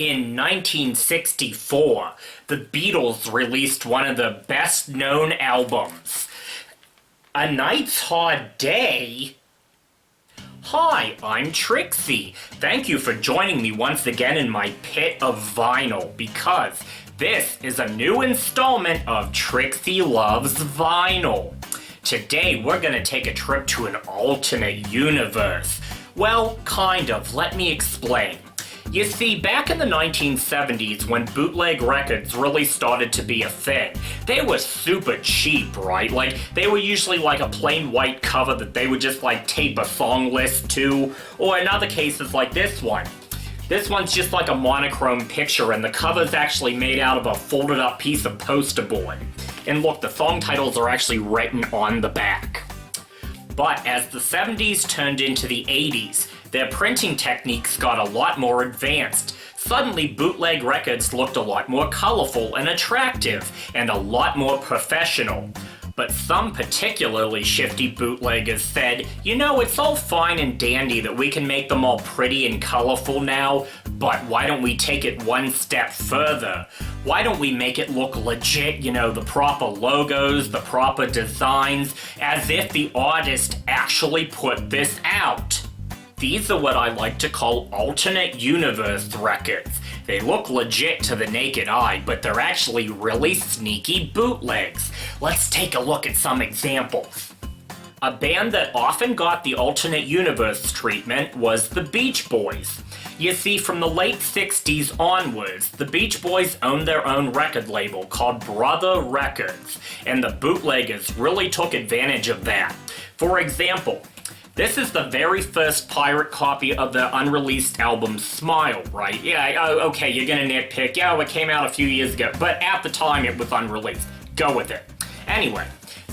In 1964, the Beatles released one of the best-known albums, A Night's Hard Day. Hi, I'm Trixie. Thank you for joining me once again in my pit of vinyl, because this is a new installment of Trixie Loves Vinyl. Today, we're gonna take a trip to an alternate universe. Well, kind of. Let me explain. You see, back in the 1970s, when bootleg records really started to be a thing, they were super cheap, right? Like, they were usually like a plain white cover that they would just like tape a song list to, or in other cases like this one. This one's just like a monochrome picture, and the cover's actually made out of a folded up piece of poster board. And look, the song titles are actually written on the back. But as the 70s turned into the 80s, their printing techniques got a lot more advanced. Suddenly, bootleg records looked a lot more colorful and attractive, and a lot more professional. But some particularly shifty bootleggers said, you know, it's all fine and dandy that we can make them all pretty and colorful now, but why don't we take it one step further? Why don't we make it look legit, you know, the proper logos, the proper designs, as if the artist actually put this out? These are what I like to call alternate universe records. They look legit to the naked eye, but they're actually really sneaky bootlegs. Let's take a look at some examples. A band that often got the alternate universe treatment was the Beach Boys. You see, from the late 60s onwards, the Beach Boys owned their own record label called Brother Records, and the bootleggers really took advantage of that. For example, this is the very first pirate copy of their unreleased album, Smile, right? Yeah, okay, you're gonna nitpick. Yeah, it came out a few years ago, but at the time it was unreleased. Go with it. Anyway,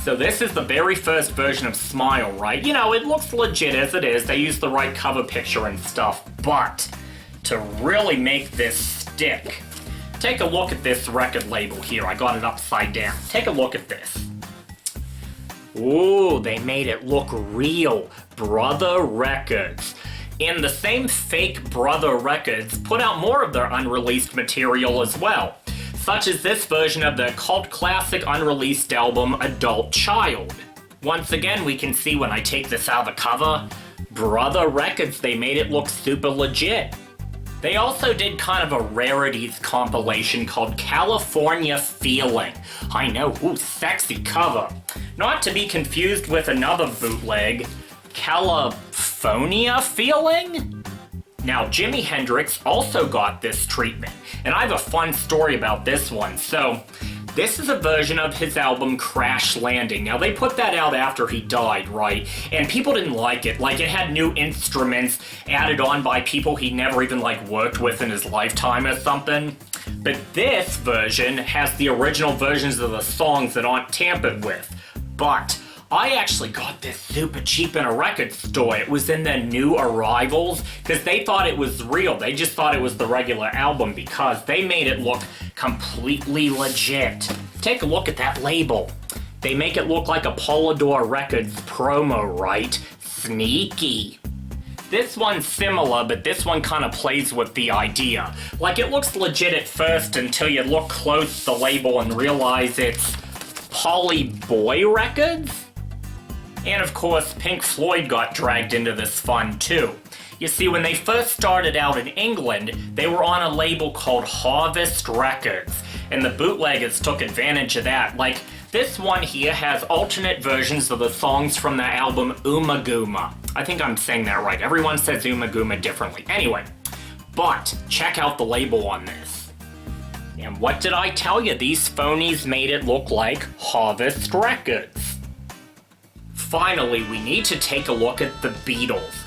so this is the very first version of Smile, right? You know, it looks legit as it is. They used the right cover picture and stuff, but to really make this stick, take a look at this record label here. I got it upside down. Take a look at this. Ooh, they made it look real. Brother Records. And the same fake Brother Records put out more of their unreleased material as well, such as this version of their cult classic unreleased album, Adult Child. Once again, we can see when I take this out of the cover, Brother Records, they made it look super legit. They also did kind of a rarities compilation called California Feeling. I know, ooh, sexy cover. Not to be confused with another bootleg, California Feeling? Now, Jimi Hendrix also got this treatment, and I have a fun story about this one. So, this is a version of his album Crash Landing. Now, they put that out after he died, right? And people didn't like it. Like, it had new instruments added on by people he never even, like, worked with in his lifetime or something. But this version has the original versions of the songs that aren't tampered with. But I actually got this super cheap in a record store. It was in the new arrivals, because they thought it was real. They just thought it was the regular album because they made it look completely legit. Take a look at that label. They make it look like a Polydor Records promo, right? Sneaky. This one's similar, but this one kind of plays with the idea. Like, it looks legit at first until you look close to the label and realize it's Poly Boy Records? And of course, Pink Floyd got dragged into this fun too. You see, when they first started out in England, they were on a label called Harvest Records, and the bootleggers took advantage of that. Like, this one here has alternate versions of the songs from the album Ummagumma. I think I'm saying that right. Everyone says Ummagumma differently. Anyway, but check out the label on this. And what did I tell you? These phonies made it look like Harvest Records. Finally, we need to take a look at the Beatles.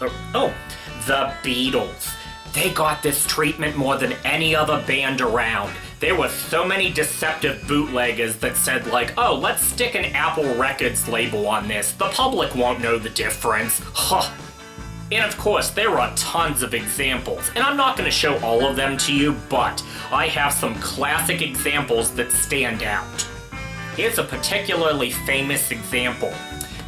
The Beatles. They got this treatment more than any other band around. There were so many deceptive bootleggers that said like, oh, let's stick an Apple Records label on this. The public won't know the difference. Huh. And of course, there are tons of examples, and I'm not going to show all of them to you, but I have some classic examples that stand out. Here's a particularly famous example.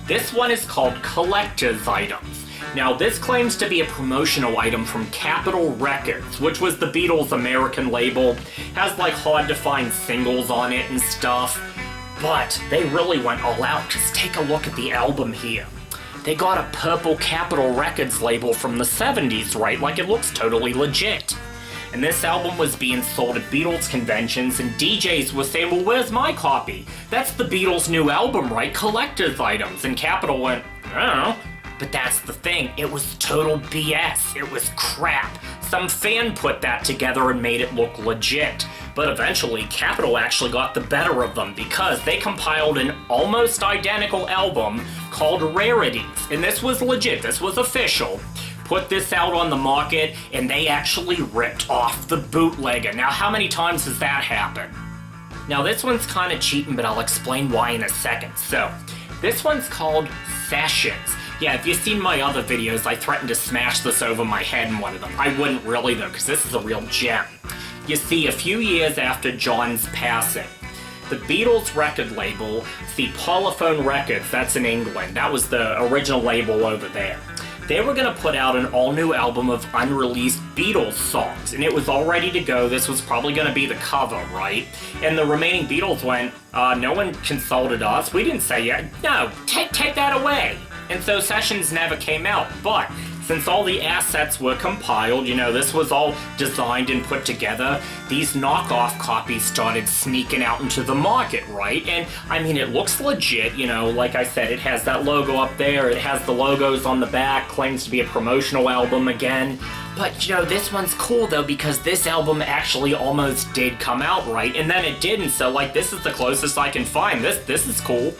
This one is called Collector's Items. Now, this claims to be a promotional item from Capitol Records, which was the Beatles' American label. Has like hard-to-find singles on it and stuff. But they really went all out. Just take a look at the album here. They got a purple Capitol Records label from the 70s, right? Like it looks totally legit. And this album was being sold at Beatles conventions, and DJs were saying, well, where's my copy? That's the Beatles' new album, right? Collector's items. And Capitol went, I don't know. But that's the thing, it was total BS. It was crap. Some fan put that together and made it look legit. But eventually, Capitol actually got the better of them because they compiled an almost identical album called Rarities. And this was legit, this was official. Put this out on the market, and they actually ripped off the bootlegger. Now, how many times has that happened? Now, this one's kind of cheating, but I'll explain why in a second. So, this one's called Sessions. Yeah, if you've seen my other videos, I threatened to smash this over my head in one of them. I wouldn't really, though, because this is a real gem. You see, a few years after John's passing, the Beatles record label, see, Polyphone Records, that's in England, that was the original label over there. They were going to put out an all-new album of unreleased Beatles songs, and it was all ready to go. This was probably going to be the cover, right? And the remaining Beatles went, no one consulted us. We didn't say yet. No, take that away. And so Sessions never came out, but since all the assets were compiled, you know, this was all designed and put together, these knockoff copies started sneaking out into the market, right? And, I mean, it looks legit, you know, like I said, it has that logo up there, it has the logos on the back, claims to be a promotional album again. But, you know, this one's cool, though, because this album actually almost did come out, right? And then it didn't, so, like, this is the closest I can find. This is cool.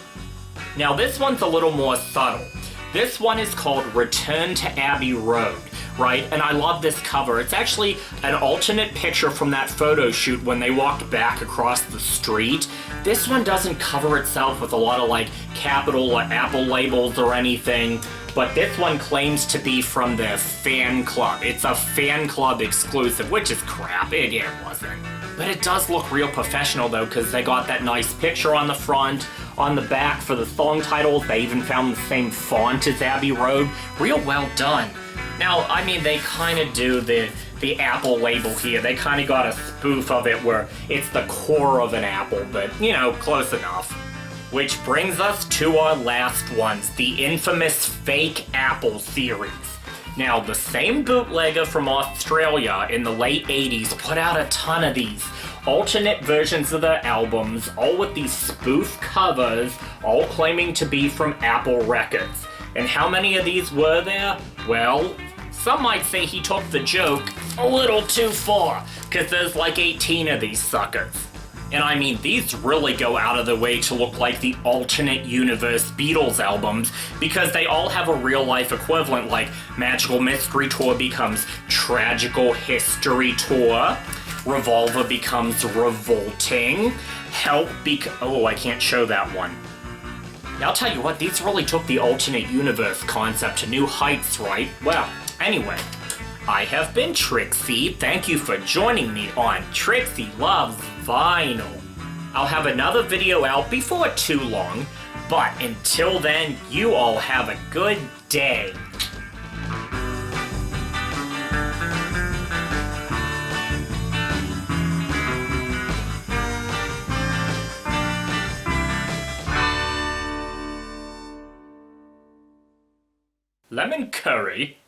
Now, this one's a little more subtle. This one is called Return to Abbey Road, right? And I love this cover. It's actually an alternate picture from that photo shoot when they walked back across the street. This one doesn't cover itself with a lot of like Capitol or Apple labels or anything, but this one claims to be from the fan club. It's a fan club exclusive, which is crap. It wasn't. But it does look real professional though, because they got that nice picture on the front. On the back for the song titles, they even found the same font as Abbey Road. Real well done. Now, I mean, they kind of do the Apple label here. They kind of got a spoof of it where it's the core of an apple, but, you know, close enough. Which brings us to our last ones, the infamous Fake Apple series. Now, the same bootlegger from Australia in the late 80s put out a ton of these. Alternate versions of the albums, all with these spoof covers, all claiming to be from Apple Records. And how many of these were there? Well, some might say he took the joke a little too far, because there's like 18 of these suckers. And I mean, these really go out of the way to look like the alternate universe Beatles albums, because they all have a real-life equivalent, like Magical Mystery Tour becomes Tragical History Tour, Revolver becomes Revolting, oh, I can't show that one. Now, I'll tell you what, these really took the alternate universe concept to new heights, right? Well, anyway, I have been Trixie. Thank you for joining me on Trixie Loves Vinyl. I'll have another video out before too long, but until then, you all have a good day. Lemon curry?